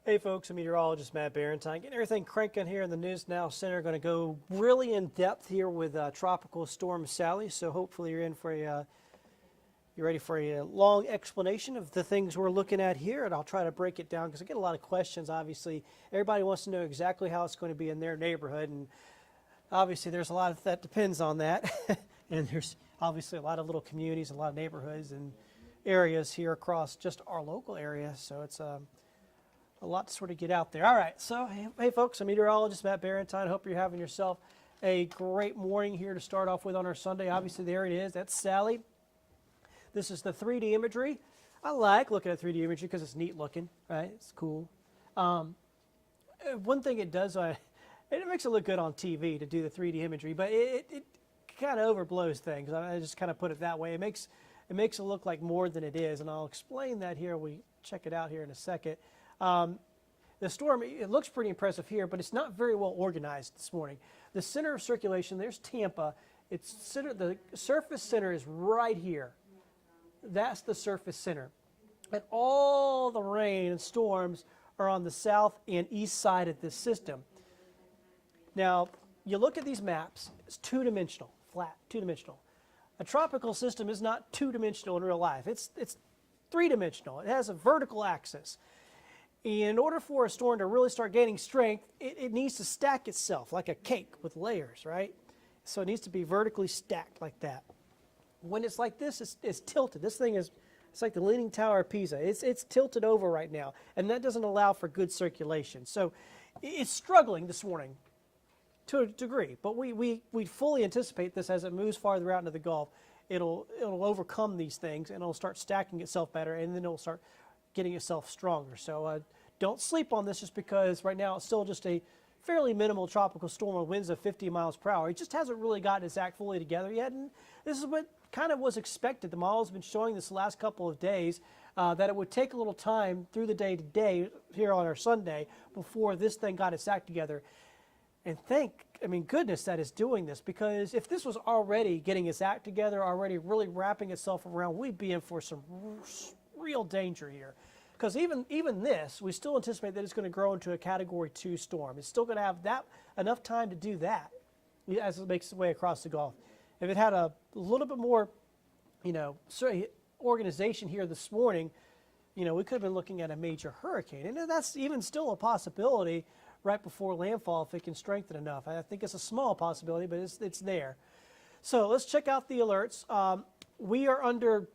Hey folks, I'm Meteorologist Matt Barrentine. Getting everything cranking here in the News Now Center. Going to go really in depth here with Tropical Storm Sally. So hopefully you're ready for a long explanation of the things we're looking at here, and I'll try to break it down because I get a lot of questions. Obviously, everybody wants to know exactly how it's going to be in their neighborhood, and obviously there's a lot that depends on that. And there's obviously a lot of little communities, a lot of neighborhoods and areas here across just our local area. So it's a lot to sort of get out there. All right, so hey folks, I'm Meteorologist Matt Barrentine. Hope you're having yourself a great morning here to start off with on our Sunday. Obviously, there it is. That's Sally. This is the 3D imagery. I like looking at 3D imagery because it's neat looking, right? It's cool. One thing it does, it makes it look good on TV to do the 3D imagery, but it kind of overblows things. I just kind of put it that way. It makes it look like more than it is, and I'll explain that here. We check it out here in a second. The storm, it looks pretty impressive here, but it's not very well organized this morning. The center of circulation, there's Tampa. The surface center is right here. That's the surface center. And all the rain and storms are on the south and east side of this system. Now, you look at these maps, it's two-dimensional, flat, two-dimensional. A tropical system is not two-dimensional in real life. It's three-dimensional. It has a vertical axis. And in order for a storm to really start gaining strength, it needs to stack itself like a cake with layers, right? So it needs to be vertically stacked like that. When it's like this, it's tilted. This thing it's like the Leaning Tower of Pisa. It's tilted over right now, and that doesn't allow for good circulation. So it's struggling this morning to a degree, but we fully anticipate this as it moves farther out into the Gulf. It'll overcome these things, and it'll start stacking itself better, and then it'll start getting itself stronger. So don't sleep on this just because right now it's still just a fairly minimal tropical storm with winds of 50 miles per hour. It just hasn't really gotten its act fully together yet, and this is what kind of was expected. The model has been showing this last couple of days that it would take a little time through the day today here on our Sunday before this thing got its act together. And goodness that it's doing this, because if this was already getting its act together, already really wrapping itself around, we'd be in for some real danger here. Because even this, we still anticipate that it's going to grow into a Category 2 storm. It's still going to have enough time to do that as it makes its way across the Gulf. If it had a little bit more, organization here this morning, we could have been looking at a major hurricane. And that's even still a possibility right before landfall if it can strengthen enough. I think it's a small possibility, but it's there. So let's check out the alerts. We are under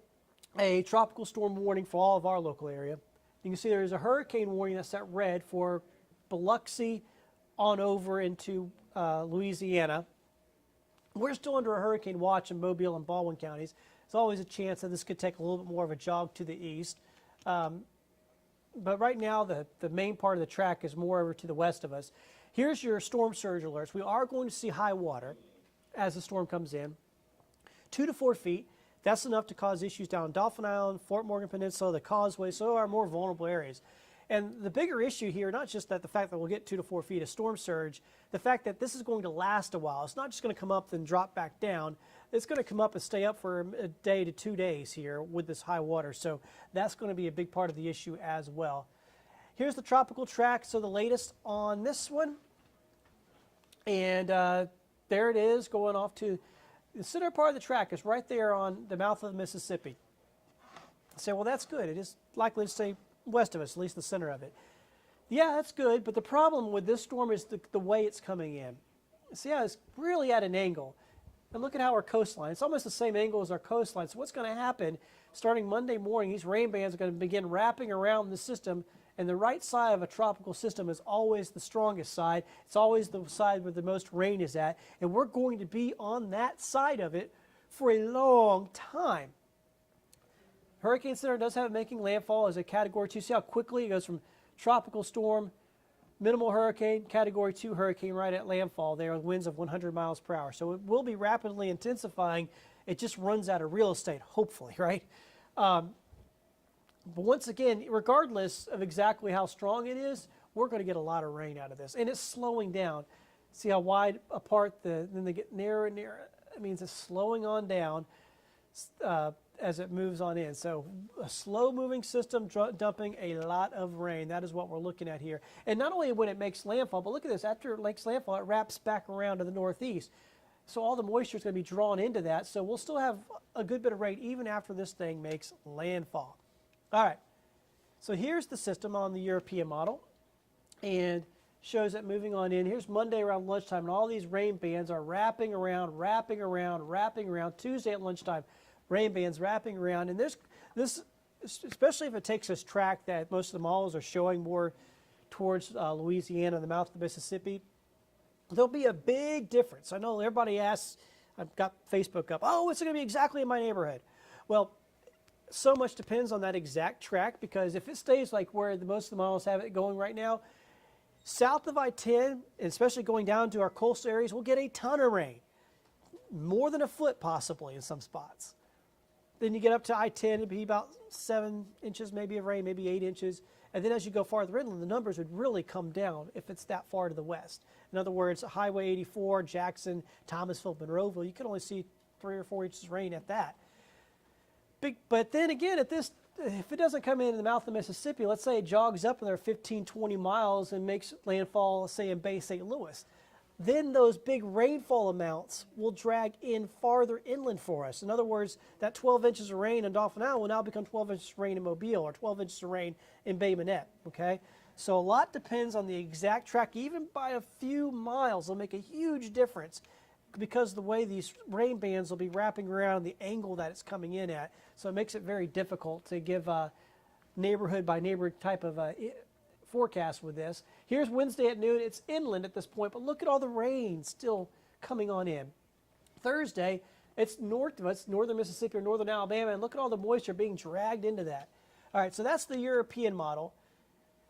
a tropical storm warning for all of our local area. You can see there's a hurricane warning that's set red for Biloxi on over into Louisiana. We're still under a hurricane watch in Mobile and Baldwin counties. There's always a chance that this could take a little bit more of a jog to the east. But right now, the main part of the track is more over to the west of us. Here's your storm surge alerts. We are going to see high water as the storm comes in, 2 to 4 feet. That's enough to cause issues down Dauphin Island, Fort Morgan Peninsula, the Causeway, so our more vulnerable areas. And the bigger issue here, not just that the fact that we'll get 2 to 4 feet of storm surge, the fact that this is going to last a while. It's not just going to come up then drop back down. It's going to come up and stay up for a day to 2 days here with this high water. So that's going to be a big part of the issue as well. Here's the tropical track. So the latest on this one. And there it is going off to the center part of the track is right there on the mouth of the Mississippi. Say, well, that's good. It is likely to stay west of us, at least the center of it. Yeah, that's good, but the problem with this storm is the way it's coming in. See how it's really at an angle. And look at how our coastline, it's almost the same angle as our coastline. So what's going to happen, starting Monday morning, these rain bands are going to begin wrapping around the system, and the right side of a tropical system is always the strongest side. It's always the side where the most rain is at, and we're going to be on that side of it for a long time. Hurricane Center does have it making landfall as a Category 2. See how quickly it goes from tropical storm, minimal hurricane, Category 2 hurricane right at landfall there with winds of 100 miles per hour. So it will be rapidly intensifying. It just runs out of real estate, hopefully, right? But once again, regardless of exactly how strong it is, we're going to get a lot of rain out of this. And it's slowing down. See how wide apart then they get nearer and nearer. It means it's slowing on down. as it moves on in. So a slow-moving system dumping a lot of rain. That is what we're looking at here. And not only when it makes landfall, but look at this. After it makes landfall, it wraps back around to the northeast. So all the moisture is going to be drawn into that. So we'll still have a good bit of rain even after this thing makes landfall. All right. So here's the system on the European model. And shows it moving on in. Here's Monday around lunchtime, and all these rain bands are wrapping around. Tuesday at lunchtime, rain bands wrapping around. And this, especially if it takes this track that most of the models are showing more towards Louisiana and the mouth of the Mississippi, there'll be a big difference. I know everybody asks, I've got Facebook up, oh, what's it going to be exactly in my neighborhood? Well, so much depends on that exact track, because if it stays like where most of the models have it going right now, south of I-10, and especially going down to our coastal areas, we'll get a ton of rain, more than a foot possibly in some spots. Then you get up to I-10, it'd be about 7 inches maybe of rain, maybe 8 inches. And then as you go farther inland, the numbers would really come down if it's that far to the west. In other words, Highway 84, Jackson, Thomasville, Monroeville, you can only see 3 or 4 inches of rain at that. But then again, if it doesn't come in the mouth of the Mississippi, let's say it jogs up in there 15, 20 miles and makes landfall, say, in Bay St. Louis, then those big rainfall amounts will drag in farther inland for us. In other words, that 12 inches of rain in Dauphin Island will now become 12 inches of rain in Mobile, or 12 inches of rain in Bay Minette, okay? So a lot depends on the exact track. Even by a few miles, it'll make a huge difference, because the way these rain bands will be wrapping around the angle that it's coming in at. So it makes it very difficult to give a neighborhood by neighborhood type of forecast with this. Here's Wednesday at noon. It's inland at this point, but look at all the rain still coming on in. Thursday, it's north of us, northern Mississippi or northern Alabama, and look at all the moisture being dragged into that. All right, so that's the European model.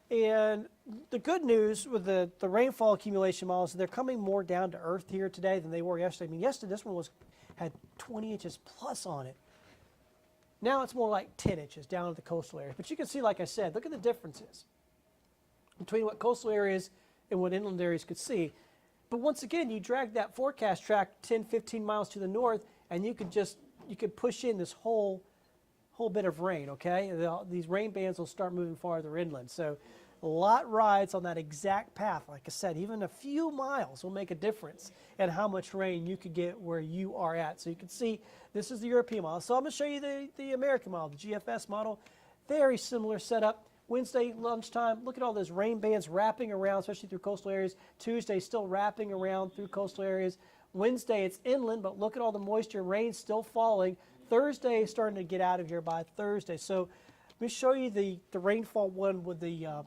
And the good news with the rainfall accumulation models, they're coming more down to earth here today than they were yesterday. I mean, yesterday this one had 20 inches plus on it. Now it's more like 10 inches down at the coastal areas. But you can see, like I said, look at the differences between what coastal areas and what inland areas could see. But once again, you drag that forecast track 10, 15 miles to the north, and you could push in this whole bit of rain, okay? These rain bands will start moving farther inland. So a lot rides on that exact path. Like I said, even a few miles will make a difference in how much rain you could get where you are at. So you can see this is the European model. So I'm going to show you the American model, the GFS model. Very similar setup. Wednesday lunchtime, look at all those rain bands wrapping around, especially through coastal areas. Tuesday, still wrapping around through coastal areas. Wednesday, it's inland, but look at all the moisture, rain still falling. Thursday, starting to get out of here by Thursday. So let me show you the rainfall one with the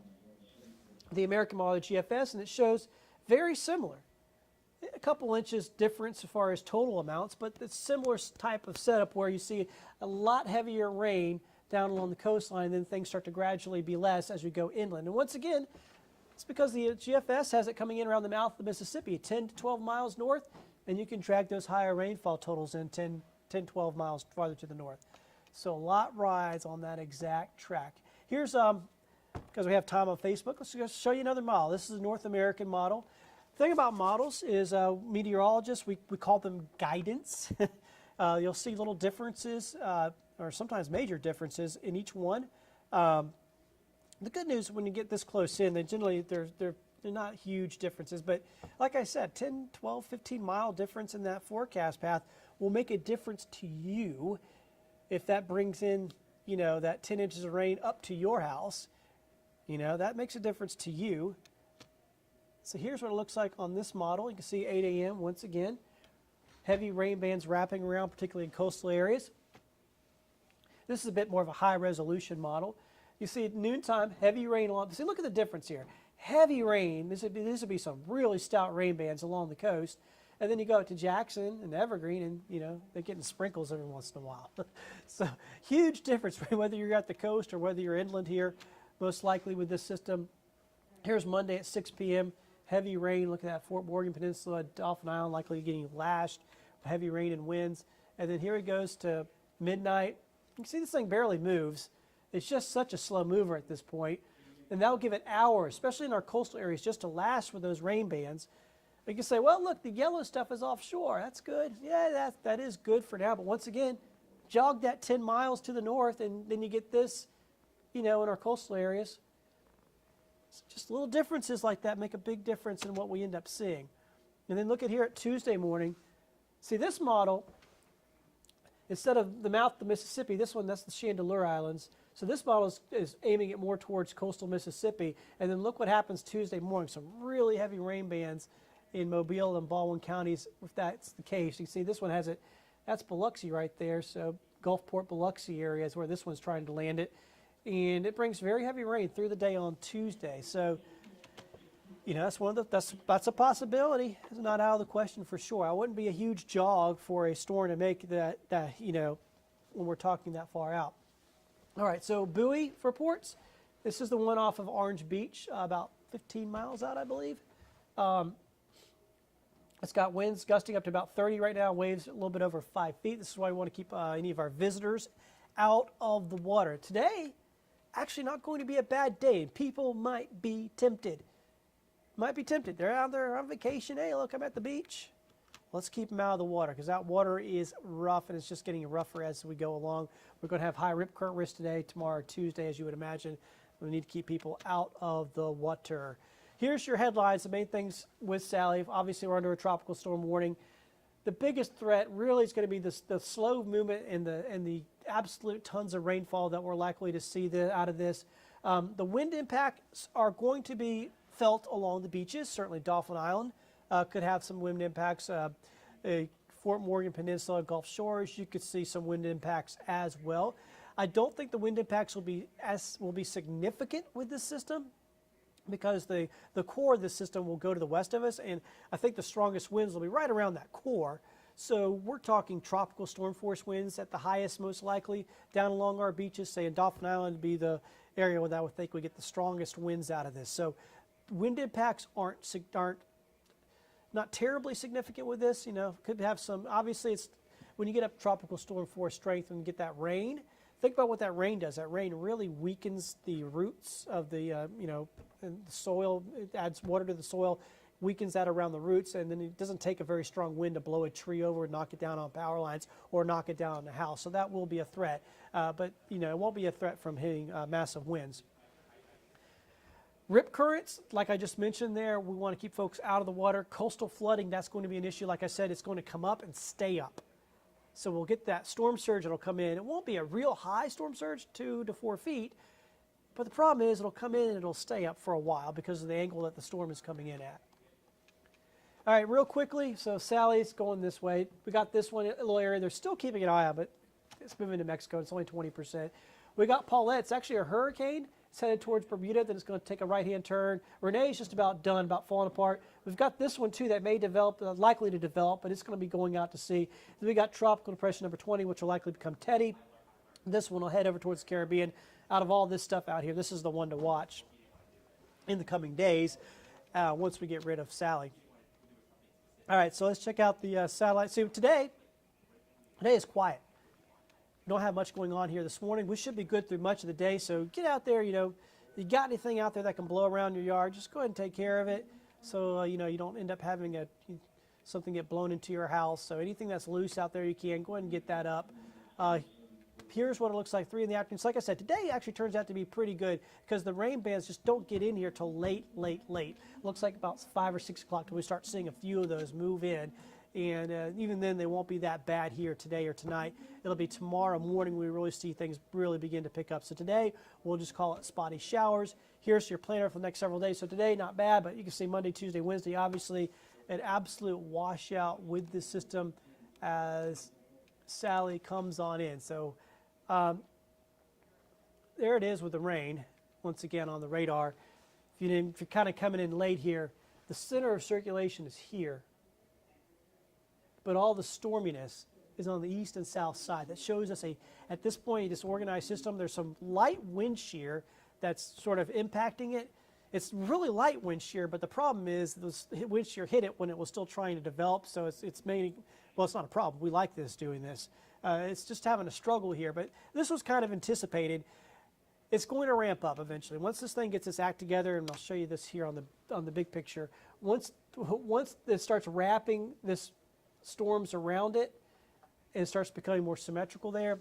American model, the GFS, and it shows very similar. A couple inches difference as far as total amounts, but it's similar type of setup where you see a lot heavier rain down along the coastline, then things start to gradually be less as we go inland. And once again, it's because the GFS has it coming in around the mouth of the Mississippi, 10 to 12 miles north, and you can drag those higher rainfall totals in 10, 12 miles farther to the north. So a lot rides on that exact track. Here's, because we have time on Facebook, let's just show you another model. This is a North American model. The thing about models is meteorologists, we call them guidance. You'll see little differences, or sometimes major differences in each one. The good news, when you get this close in, then generally they're not huge differences. But like I said, 10, 12, 15 mile difference in that forecast path will make a difference to you if that brings in, that 10 inches of rain up to your house. That makes a difference to you. So here's what it looks like on this model. You can see 8 a.m. once again. Heavy rain bands wrapping around, particularly in coastal areas. This is a bit more of a high-resolution model. You see at noontime, heavy rain along. See, look at the difference here. Heavy rain. This would be some really stout rain bands along the coast. And then you go to Jackson and Evergreen, and they're getting sprinkles every once in a while. So huge difference whether you're at the coast or whether you're inland here. Most likely with this system. Here's Monday at 6 p.m. Heavy rain. Look at that, Fort Morgan Peninsula, Dauphin Island, likely getting lashed. Heavy rain and winds. And then here it goes to midnight. You can see this thing barely moves. It's just such a slow mover at this point. And that'll give it hours, especially in our coastal areas, just to last with those rain bands. You can say, well, look, the yellow stuff is offshore. That's good. Yeah, that is good for now. But once again, jog that 10 miles to the north, and then you get this, in our coastal areas. It's just little differences like that make a big difference in what we end up seeing. And then look at here at Tuesday morning. See, this model, instead of the mouth of the Mississippi, this one, that's the Chandeleur Islands. So this model is aiming it more towards coastal Mississippi. And then look what happens Tuesday morning. Some really heavy rain bands in Mobile and Baldwin counties, if that's the case. You can see this one has it. That's Biloxi right there. So Gulfport, Biloxi area is where this one's trying to land it. And it brings very heavy rain through the day on Tuesday. So, that's a possibility. It's not out of the question for sure. I wouldn't be a huge jog for a storm to make that when we're talking that far out. All right, so buoy reports. This is the one off of Orange Beach, about 15 miles out, I believe. It's got winds gusting up to about 30 right now, waves a little bit over 5 feet. This is why we want to keep any of our visitors out of the water. Today, actually not going to be a bad day, and people might be tempted. They're out there on vacation. Hey, look, I'm at the beach. Let's keep them out of the water because that water is rough, and it's just getting rougher as we go along. We're going to have high rip current risk today, tomorrow, Tuesday, as you would imagine. We need to keep people out of the water. Here's your headlines, the main things with Sally. Obviously, we're under a tropical storm warning. The biggest threat really is going to be the slow movement and the absolute tons of rainfall that we're likely to see out of this. The wind impacts are going to be felt along the beaches. Certainly Dauphin Island could have some wind impacts. Fort Morgan Peninsula, Gulf Shores, you could see some wind impacts as well. I don't think the wind impacts will be significant with this system because the core of the system will go to the west of us, and I think the strongest winds will be right around that core. So we're talking tropical storm force winds at the highest, most likely, down along our beaches, say in Dauphin Island would be the area where I would think we get the strongest winds out of this. So wind impacts aren't not terribly significant with this. Could have some. Obviously, it's when you get up tropical storm force strength and you get that rain. Think about what that rain does. That rain really weakens the roots of the and the soil. It adds water to the soil, weakens that around the roots, and then it doesn't take a very strong wind to blow a tree over and knock it down on power lines or knock it down on the house. So that will be a threat, but it won't be a threat from hitting massive winds. Rip currents, like I just mentioned there, we want to keep folks out of the water. Coastal flooding, that's going to be an issue. Like I said, it's going to come up and stay up. So we'll get that storm surge that'll come in. It won't be a real high storm surge, 2 to 4 feet, but the problem is it'll come in and it'll stay up for a while because of the angle that the storm is coming in at. All right, real quickly, so Sally's going this way. We got this one little area. They're still keeping an eye on, but it's moving to Mexico. It's only 20%. We got Paulette. It's actually a hurricane. It's headed towards Bermuda, then it's going to take a right-hand turn. Renee's just about done, about falling apart. We've got this one, too, that may develop, likely to develop, but it's going to be going out to sea. Then we got Tropical Depression number 20, which will likely become Teddy. This one will head over towards the Caribbean. Out of all this stuff out here, this is the one to watch in the coming days once we get rid of Sally. All right, so let's check out the satellite. See, today is quiet. We don't have much going on here this morning. We should be good through much of the day, so get out there. You got anything out there that can blow around your yard, just go ahead and take care of it so you don't end up having something get blown into your house. So anything that's loose out there, you can go ahead and get that up. Here's what it looks like 3 in the afternoon. So like I said, today actually turns out to be pretty good because the rain bands just don't get in here till late. Looks like about 5 or 6 o'clock till we start seeing a few of those move in. And even then, they won't be that bad here today or tonight. It'll be tomorrow morning we really see things really begin to pick up. So today, we'll just call it spotty showers. Here's your planner for the next several days. So today, not bad, but you can see Monday, Tuesday, Wednesday, obviously an absolute washout with the system as Sally comes on in. So there it is with the rain, once again on the radar. If you're kind of coming in late here, the center of circulation is here. But all the storminess is on the east and south side. That shows us at this point, a disorganized system. There's some light wind shear that's sort of impacting it. It's really light wind shear, but the problem is the wind shear hit it when it was still trying to develop. So it's mainly, well, it's not a problem. We like doing this. It's just having a struggle here. But this was kind of anticipated. It's going to ramp up eventually. Once this thing gets its act together, and I'll show you this here on the big picture. Once it starts wrapping this storms around it, and it starts becoming more symmetrical there,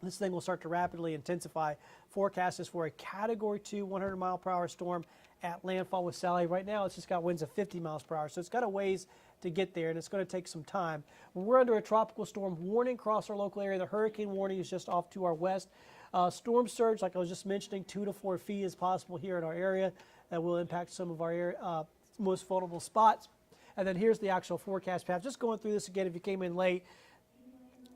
this thing will start to rapidly intensify. Forecast is for a Category 2 100-mile-per-hour storm at landfall with Sally. Right now, it's just got winds of 50 miles per hour, so it's got a ways to get there, and it's going to take some time. We're under a tropical storm warning across our local area. The hurricane warning is just off to our west. Storm surge, like I was just mentioning, 2 to 4 feet is possible here in our area. That will impact some of our area, most vulnerable spots. And then here's the actual forecast path. Just going through this again if you came in late.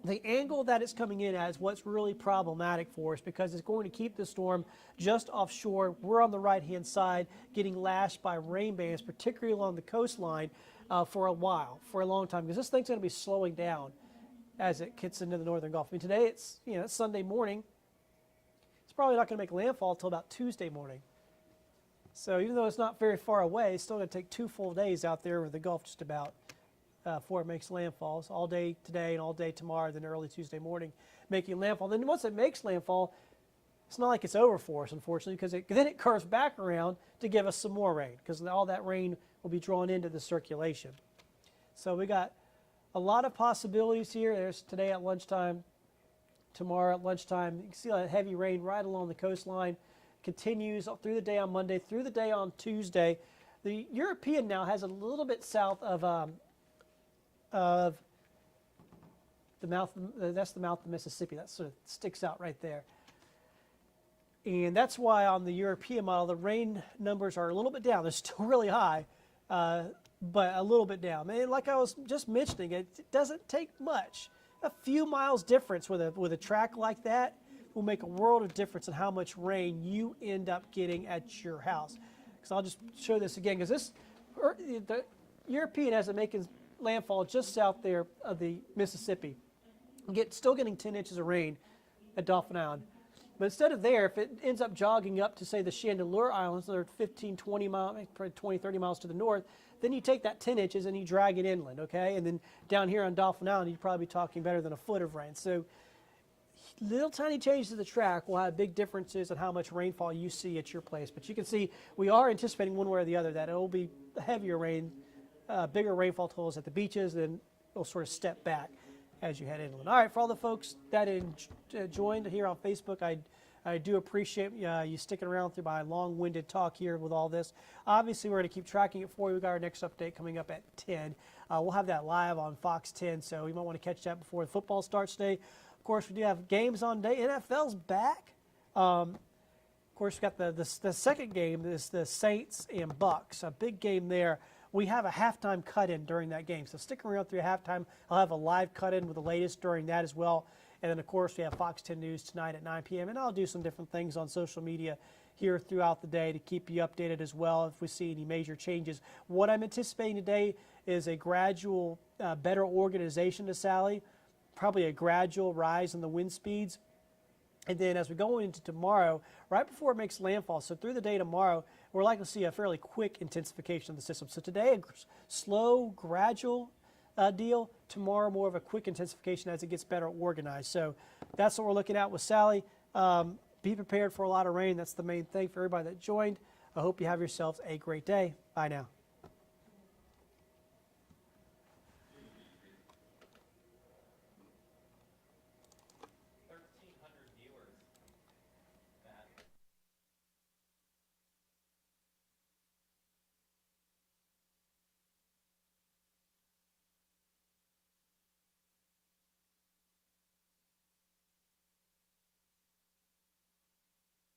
The angle that it's coming in at is what's really problematic for us because it's going to keep the storm just offshore. We're on the right-hand side getting lashed by rain bands, particularly along the coastline, for a while, for a long time, because this thing's going to be slowing down as it gets into the northern Gulf. I mean, today it's, it's Sunday morning. It's probably not going to make landfall until about Tuesday morning. So even though it's not very far away, it's still going to take 2 full days out there over the Gulf just about. Before it makes landfall. So all day today and all day tomorrow, then early Tuesday morning, making landfall. Then once it makes landfall, it's not like it's over for us, unfortunately, because then it curves back around to give us some more rain, because all that rain will be drawn into the circulation. So we got a lot of possibilities here. There's today at lunchtime, tomorrow at lunchtime. You can see that heavy rain right along the coastline. Continues through the day on Monday, through the day on Tuesday. The European now has a little bit south of the mouth, that's the mouth of the Mississippi. That sort of sticks out right there. And that's why on the European model, the rain numbers are a little bit down. They're still really high, but a little bit down. And like I was just mentioning, it doesn't take much. A few miles difference with a track like that will make a world of difference in how much rain you end up getting at your house. Because I'll just show this again, because the European has it making landfall just south there of the Mississippi. Still getting 10 inches of rain at Dauphin Island. But instead of there, if it ends up jogging up to, say, the Chandeleur Islands, that are 15, 20 miles, probably 20, 30 miles to the north, then you take that 10 inches and you drag it inland, okay? And then down here on Dauphin Island, you'd probably be talking better than a foot of rain. So little tiny changes to the track will have big differences in how much rainfall you see at your place. But you can see we are anticipating one way or the other that it will be heavier rain, bigger rainfall totals at the beaches, then it'll sort of step back as you head inland. All right, for all the folks that joined here on Facebook, I do appreciate you sticking around through my long-winded talk here with all this. Obviously, we're going to keep tracking it for you. We've got our next update coming up at 10. We'll have that live on Fox 10, so you might want to catch that before the football starts today. Of course, we do have games on today. NFL's back. Of course, we've got the second game is the Saints and Bucks, a big game there. We have a halftime cut-in during that game. So stick around through halftime. I'll have a live cut-in with the latest during that as well. And then, of course, we have Fox 10 News tonight at 9 p.m. And I'll do some different things on social media here throughout the day to keep you updated as well if we see any major changes. What I'm anticipating today is a gradual, better organization to Sally, probably a gradual rise in the wind speeds. And then as we go into tomorrow, right before it makes landfall, so through the day tomorrow, we're likely to see a fairly quick intensification of the system. So today, a slow, gradual deal. Tomorrow, more of a quick intensification as it gets better organized. So that's what we're looking at with Sally. Be prepared for a lot of rain. That's the main thing for everybody that joined. I hope you have yourselves a great day. Bye now.